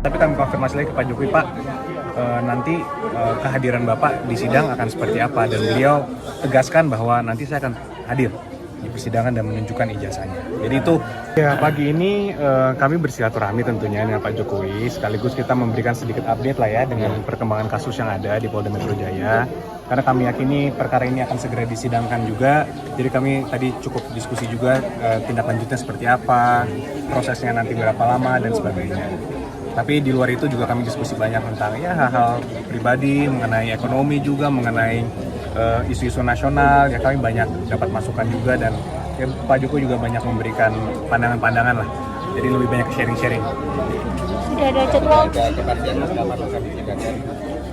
Tapi kami konfirmasi lagi ke Pak Jokowi, Pak, nanti kehadiran Bapak di sidang akan seperti apa, dan beliau tegaskan bahwa nanti saya akan hadir di persidangan dan menunjukkan ijazahnya. Jadi itu ya, pagi ini kami bersilaturahmi tentunya dengan Pak Jokowi, sekaligus kita memberikan sedikit update lah ya dengan perkembangan kasus yang ada di Polda Metro Jaya. Karena kami yakini perkara ini akan segera disidangkan juga. Jadi kami tadi cukup diskusi juga tindak lanjutnya seperti apa, prosesnya nanti berapa lama dan sebagainya. Tapi di luar itu juga kami diskusi banyak tentang ya hal-hal pribadi, mengenai ekonomi juga, mengenai isu-isu nasional. Ya kami banyak dapat masukan juga, dan ya, Pak Jokowi juga banyak memberikan pandangan-pandangan lah. Jadi lebih banyak sharing-sharing. Sudah ada jadwal?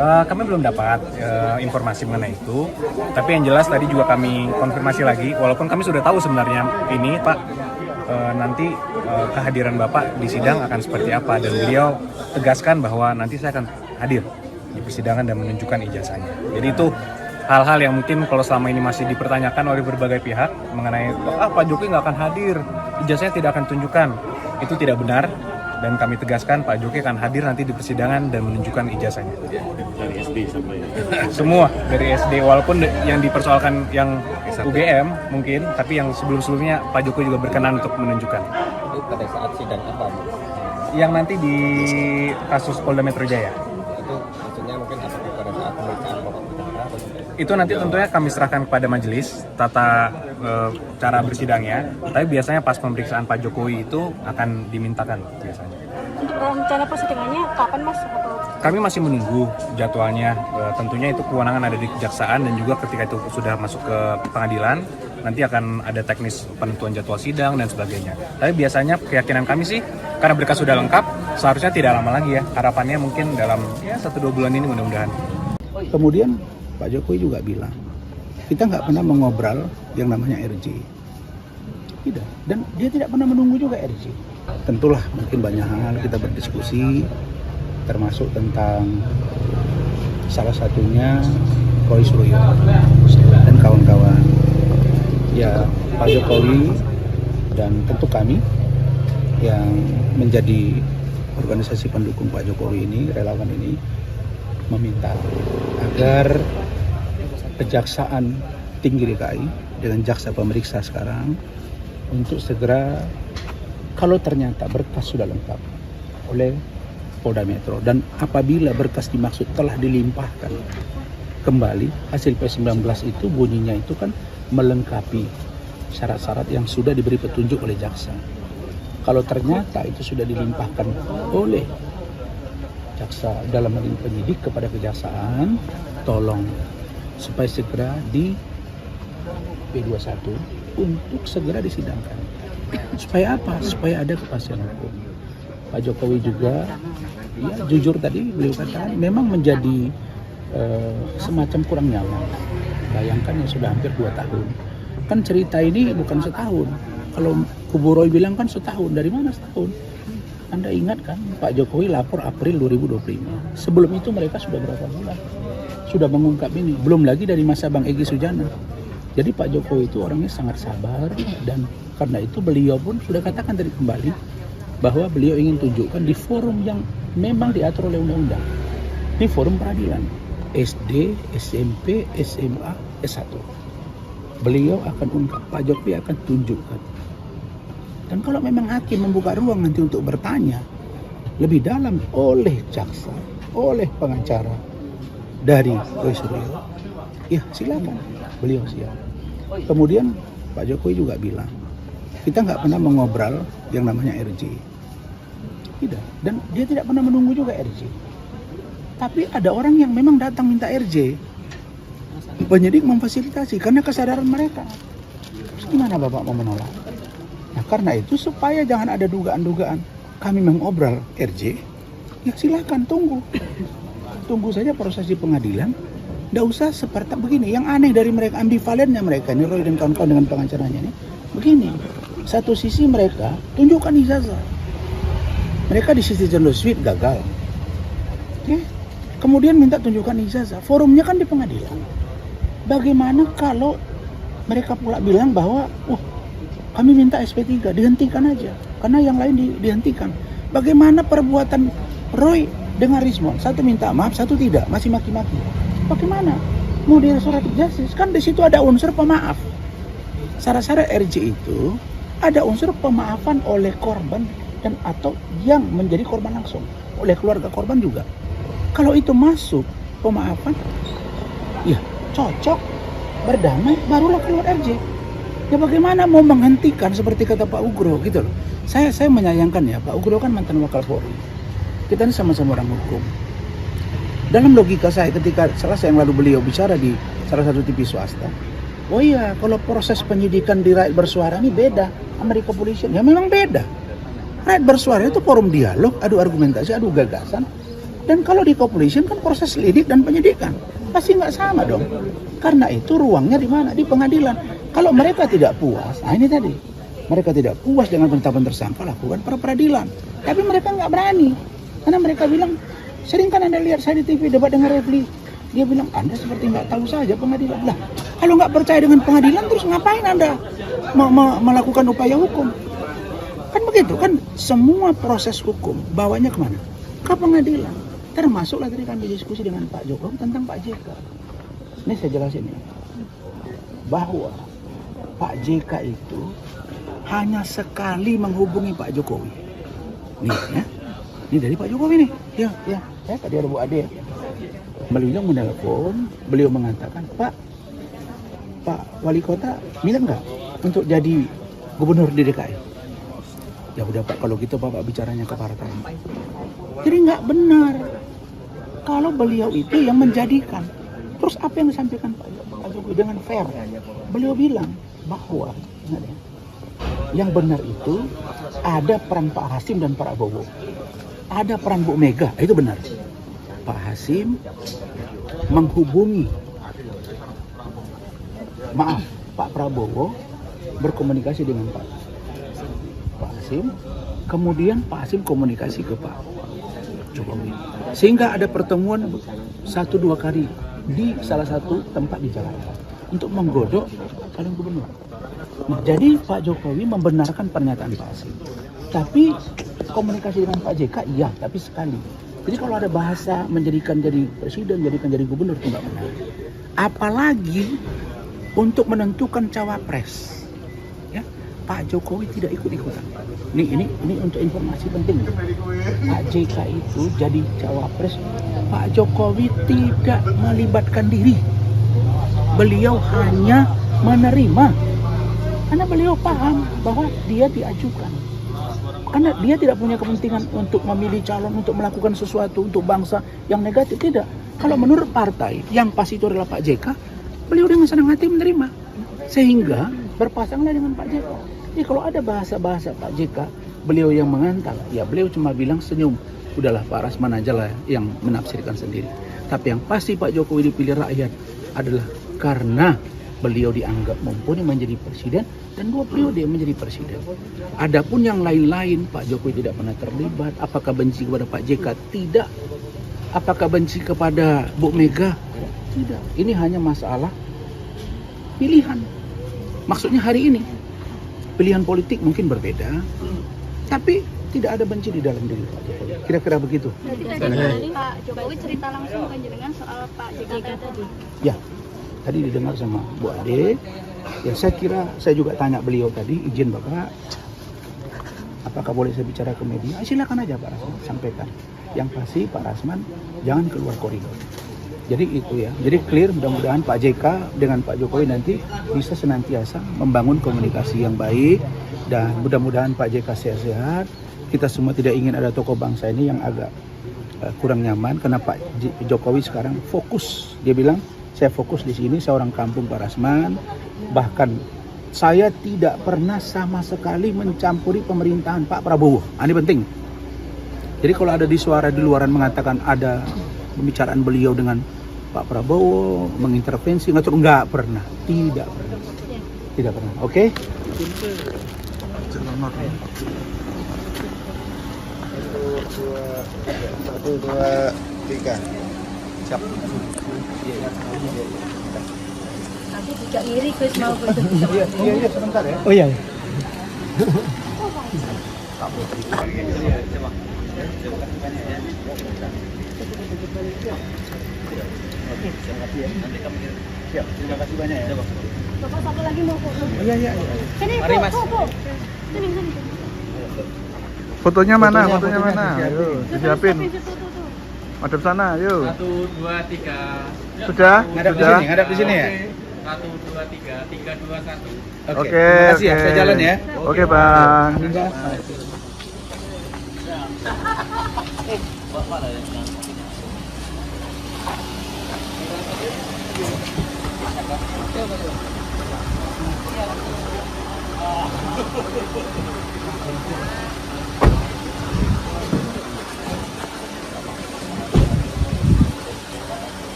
Kami belum dapat informasi mengenai itu, tapi yang jelas tadi juga kami konfirmasi lagi, walaupun kami sudah tahu sebenarnya ini Pak, nanti kehadiran Bapak di sidang akan seperti apa, dan beliau tegaskan bahwa nanti saya akan hadir di persidangan dan menunjukkan ijazahnya. Jadi itu hal-hal yang mungkin kalau selama ini masih dipertanyakan oleh berbagai pihak mengenai Pak Jokowi nggak akan hadir, ijazahnya tidak akan tunjukkan, itu tidak benar. Dan kami tegaskan Pak Jokowi akan hadir nanti di persidangan dan menunjukkan ijazahnya. Dari SD sampai semua dari SD, walaupun yang dipersoalkan yang UGM mungkin, tapi yang sebelum-sebelumnya Pak Jokowi juga berkenan untuk menunjukkan. Itu pada saat sidang apa? Yang nanti di kasus Polda Metro Jaya. Itu maksudnya mungkin apakah pada saat pemeriksaan pokok perkara atau Itu nanti tentunya kami serahkan kepada majelis tata cara bersidangnya. Tapi biasanya pas pemeriksaan Pak Jokowi itu akan dimintakan biasanya. Untuk rencana persidangannya kapan, Mas? Atau Kami masih menunggu jadwalnya. Tentunya itu kewenangan ada di kejaksaan, dan juga ketika itu sudah masuk ke pengadilan, nanti akan ada teknis penentuan jadwal sidang dan sebagainya. Tapi biasanya keyakinan kami sih, karena berkas sudah lengkap, seharusnya tidak lama lagi ya. Harapannya mungkin dalam 1-2 bulan ini mudah-mudahan. Kemudian Pak Jokowi juga bilang, kita nggak pernah mengobrol yang namanya RJ. Tidak. Dan dia tidak pernah menunggu juga RJ. Tentulah mungkin banyak hal kita berdiskusi, termasuk tentang salah satunya Roy Suryo dan kawan-kawan. Ya, Pak Jokowi dan tentu kami yang menjadi organisasi pendukung Pak Jokowi ini, relawan ini, meminta agar Kejaksaan Tinggi DKI dengan jaksa pemeriksa sekarang untuk segera, kalau ternyata berkas sudah lengkap oleh Polda Metro, dan apabila berkas dimaksud telah dilimpahkan kembali, hasil P19 itu bunyinya itu kan melengkapi syarat-syarat yang sudah diberi petunjuk oleh jaksa. Kalau ternyata itu sudah dilimpahkan oleh jaksa dalam hal ini penyidik kepada kejaksaan, tolong supaya segera di P21 untuk segera disidangkan. Supaya apa? Supaya ada kepastian hukum. Pak Jokowi juga, ya jujur tadi beliau katakan memang menjadi semacam kurang nyaman. Bayangkan yang sudah hampir 2 tahun. Kan cerita ini bukan setahun. Kalau Kubu Roy bilang kan setahun. Dari mana setahun? Anda ingat kan Pak Jokowi lapor April 2025. Sebelum itu mereka sudah berapa bulan? Sudah mengungkap ini. Belum lagi dari masa Bang Egy Sujana. Jadi Pak Jokowi itu orangnya sangat sabar, dan karena itu beliau pun sudah katakan tadi kembali bahwa beliau ingin tunjukkan di forum yang memang diatur oleh undang-undang. Di forum peradilan. SD, SMP, SMA, S1. Beliau akan ungkap, Pak Jokowi akan tunjukkan. Dan kalau memang hakim membuka ruang nanti untuk bertanya lebih dalam oleh jaksa, oleh pengacara dari Roy Suryo, ya silakan, beliau siap. Kemudian Pak Jokowi juga bilang, kita nggak pernah mengobrol yang namanya RJ. Tidak. Dan dia tidak pernah menunggu juga RJ. Tapi ada orang yang memang datang minta RJ. Penyidik memfasilitasi karena kesadaran mereka. Terus gimana Bapak mau menolak? Nah karena itu supaya jangan ada dugaan-dugaan kami mengobrol RJ, ya silakan tunggu. Tunggu saja proses di pengadilan. Nggak usah seperti begini. Yang aneh dari mereka, ambivalennya mereka ini, Roy dan kawan-kawan dengan pengacaranya ini, begini. Satu sisi mereka tunjukkan ijazah. Mereka di Citizen Law Suite gagal. Oke? Kemudian minta tunjukkan ijazah. Forumnya kan di pengadilan. Bagaimana kalau mereka pula bilang bahwa, kami minta SP3, dihentikan aja. Karena yang lain dihentikan. Bagaimana perbuatan Roy dengan Rismon, satu minta maaf, satu tidak, masih maki-maki. Bagaimana? Mau di restoratif justice, kan di situ ada unsur pemaaf. Syarat-syarat RJ itu ada unsur pemaafan oleh korban dan atau yang menjadi korban langsung, oleh keluarga korban juga. Kalau itu masuk pemaafan, ya cocok, berdamai, barulah keluar RJ. Ya bagaimana mau menghentikan seperti kata Pak Ugro gitu loh. Saya menyayangkan ya, Pak Ugro kan mantan Wakapolri. Kita ini sama-sama orang hukum. Dalam logika saya ketika selesai yang lalu beliau bicara di salah satu TV swasta, oh iya kalau proses penyidikan di rakyat bersuara ini beda sama di kepolisian. Ya memang beda. Rakyat bersuara itu forum dialog, adu argumentasi, adu gagasan. Dan kalau di kepolisian kan proses lidik dan penyidikan. Pasti nggak sama dong. Karena itu ruangnya di mana? Di pengadilan. Kalau mereka tidak puas, nah ini tadi. Mereka tidak puas dengan penetapan tersangka, lakukan pra peradilan. Tapi mereka nggak berani. Karena mereka bilang, sering kan Anda lihat saya di TV debat dengan Refli. Dia bilang, Anda seperti nggak tahu saja pengadilan. Lah, kalau nggak percaya dengan pengadilan, terus ngapain Anda melakukan upaya hukum? Kan begitu, kan semua proses hukum bawanya kemana? Ke pengadilan. Termasuklah tadi kami diskusi dengan Pak Jokowi tentang Pak JK. Ini saya jelasin ya. Bahwa Pak JK itu hanya sekali menghubungi Pak Jokowi. Nih ya. Ini dari Pak Jokowi nih. Ya. Saya tadi ada Bu Ade. Beliau menelpon, beliau mengatakan, Pak Wali Kota minat nggak untuk jadi gubernur di DKI? Ya udah Pak, kalau gitu Bapak bicaranya ke partai. Jadi nggak benar kalau beliau itu yang menjadikan. Terus apa yang disampaikan Pak Jokowi dengan fair? Beliau bilang bahwa yang benar itu ada peran Pak Hasim dan Pak Prabowo. Ada peran Bu Mega, itu benar. Pak Hasim menghubungi, Pak Prabowo berkomunikasi dengan Pak Hasim, kemudian Pak Hasim komunikasi ke Pak Jokowi. Sehingga ada pertemuan 1-2 kali di salah satu tempat di Jakarta untuk menggodok calon gubernur. Nah, jadi Pak Jokowi membenarkan pernyataan Pak Hasim. Tapi komunikasi dengan Pak JK iya, tapi sekali. Jadi kalau ada bahasa menjadikan jadi presiden, jadikan jadi gubernur itu nggak benar. Apalagi untuk menentukan cawapres, ya Pak Jokowi tidak ikut-ikutan. Ini untuk informasi penting. Pak JK itu jadi cawapres, Pak Jokowi tidak melibatkan diri. Beliau hanya menerima, karena beliau paham bahwa dia diajukan. Karena dia tidak punya kepentingan untuk memilih calon, untuk melakukan sesuatu untuk bangsa yang negatif, tidak. Kalau menurut partai yang pas itu adalah Pak JK, beliau dengan senang hati menerima. Sehingga berpasanglah dengan Pak JK. Jadi kalau ada bahasa-bahasa Pak JK, beliau yang mengantar, ya beliau cuma bilang senyum. Udahlah Pak Rasman aja lah yang menafsirkan sendiri. Tapi yang pasti Pak Jokowi dipilih rakyat adalah karena beliau dianggap mumpuni menjadi presiden dan 2 periode menjadi presiden. Adapun yang lain-lain, Pak Jokowi tidak pernah terlibat. Apakah benci kepada Pak JK? Tidak. Apakah benci kepada Bu Mega? Tidak. Ini hanya masalah pilihan. Maksudnya hari ini pilihan politik mungkin berbeda, tapi tidak ada benci di dalam diri Pak Jokowi. Kira-kira begitu. Tadi Pak Jokowi cerita langsung dengan soal Pak JK tadi. Ya. Tadi didengar sama Bu Ade, ya saya kira saya juga tanya beliau tadi, izin Bapak, apakah boleh saya bicara ke media? Silakan aja Pak Rasman, sampaikan. Yang pasti Pak Rasman jangan keluar koridor. Jadi itu ya, jadi clear, mudah-mudahan Pak JK dengan Pak Jokowi nanti bisa senantiasa membangun komunikasi yang baik, dan mudah-mudahan Pak JK sehat-sehat. Kita semua tidak ingin ada tokoh bangsa ini yang agak kurang nyaman, karena Pak Jokowi sekarang fokus, dia bilang, saya fokus di sini, saya orang kampung Pak Rasman. Bahkan saya tidak pernah sama sekali mencampuri pemerintahan Pak Prabowo. Ini penting. Jadi kalau ada di suara di luaran mengatakan ada pembicaraan beliau dengan Pak Prabowo, mengintervensi, nggak pernah. Tidak pernah. Tidak pernah. Oke? Satu, dua, tiga. Siap. Tadi tidak iri Gus mau Gus. Iya, sebentar ya. Oh iya. Siap, terima kasih banyak ya. Bapak satu lagi mau foto. Iya, iya. Sini, Mari, Bu, Mas. Bu, Bu. Sini, sini. Fotonya mana? Fotonya Fotonya mana? disiapin. Ayo, disiapin. Tuh, tuh, tuh. Madep sana, yuk. 1, 2, 3. Sudah? Ngadap di Sudah? sini, ngadap di sini ya. 1, 2, 3, 3, 2, 1. Oke. Oke, Terima kasih ya, oke. saya jalan ya. Oke, Bang.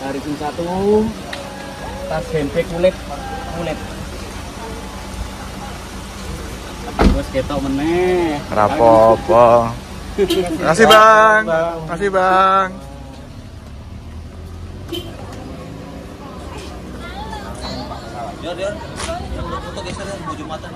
Tarikin 1. Tas handbag kulit. Bos ketok meneh. Rapopo. Makasih, Bang. Makasih, Bang. Dia yang foto geser yang bujung mata.